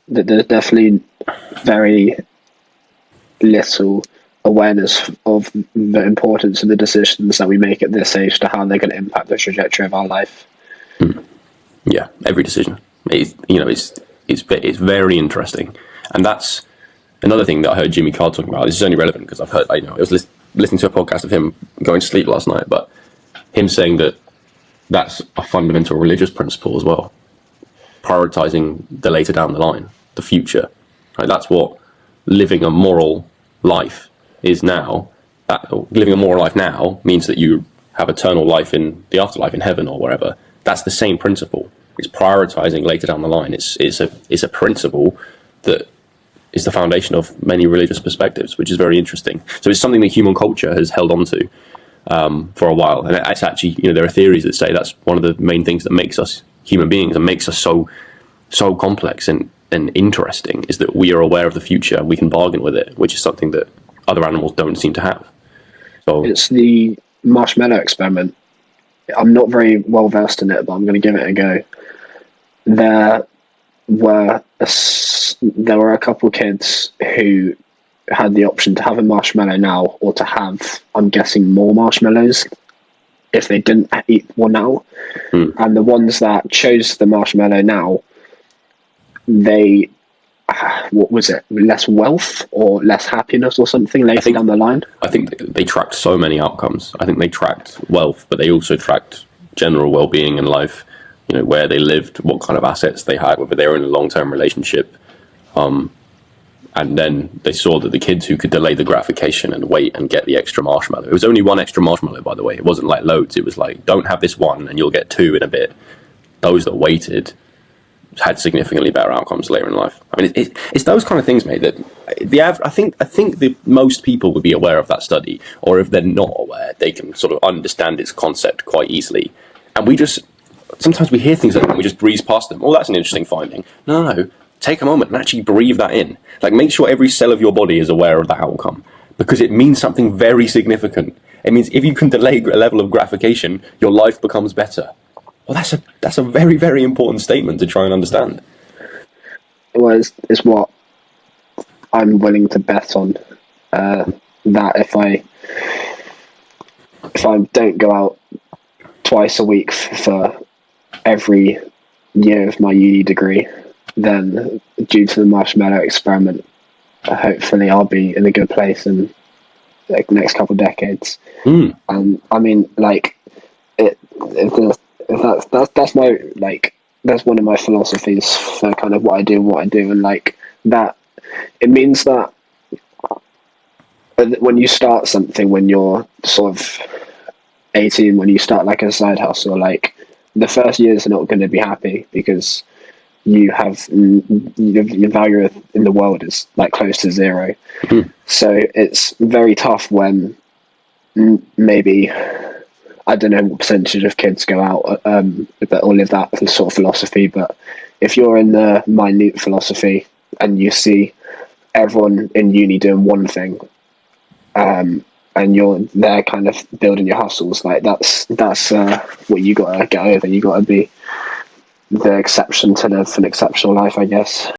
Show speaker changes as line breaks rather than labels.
that there's definitely very little awareness of the importance of the decisions that we make at this age to how they're going to impact the trajectory of our life.
Yeah, every decision. It's very interesting, and that's another thing that I heard Jimmy Carr talking about. This is only relevant because I was listening to a podcast of him going to sleep last night, but him saying that that's a fundamental religious principle as well. Prioritizing the later down the line, the future. Right? That's what living a moral life is now. Living a moral life now means that you have eternal life in the afterlife, in heaven or wherever. That's the same principle. It's prioritizing later down the line. It's a principle that is the foundation of many religious perspectives, which is very interesting. So it's something that human culture has held on to for a while, and it's actually, there are theories that say that's one of the main things that makes us human beings and makes us so complex and interesting, is that we are aware of the future and we can bargain with it, which is something that other animals don't seem to have. So
it's the marshmallow experiment. I'm not very well versed in it, but I'm going to give it a go. There were a couple kids who had the option to have a marshmallow now or to have, I'm guessing, more marshmallows if they didn't eat one now. And the ones that chose the marshmallow now, they, what was it, less wealth or less happiness or something later down the line?
I think they tracked so many outcomes. I think they tracked wealth, but they also tracked general well-being in life, where they lived, what kind of assets they had, whether they were in a long-term relationship. And then they saw that the kids who could delay the gratification and wait and get the extra marshmallow, it was only one extra marshmallow, by the way. It wasn't like loads. It was like, don't have this one and you'll get two in a bit. Those that waited had significantly better outcomes later in life. I mean, it's those kind of things, mate, that I think the most people would be aware of that study, or if they're not aware, they can sort of understand its concept quite easily. And sometimes we hear things like that and we just breeze past them. Oh, that's an interesting finding. No. Take a moment and actually breathe that in. Like, make sure every cell of your body is aware of the outcome, because it means something very significant. It means if you can delay a level of gratification, your life becomes better. Well, that's a very, very important statement to try and understand.
Well, it's what I'm willing to bet on. That if I don't go out twice a week for every year of my uni degree, then due to the marshmallow experiment, hopefully I'll be in a good place in the next couple of decades. And I mean, like, that's my, like, that's one of my philosophies for kind of what I do, and like that, it means that when you start something, when you're sort of 18, when you start like a side hustle, like, the first years are not going to be happy because your value in the world is like close to zero. So it's very tough when maybe, I don't know what percentage of kids go out or live that sort of philosophy, but if you're in the minute philosophy and you see everyone in uni doing one thing, and you're there kind of building your hustles, like that's what you gotta get over. You gotta be the exception to live an exceptional life, I guess.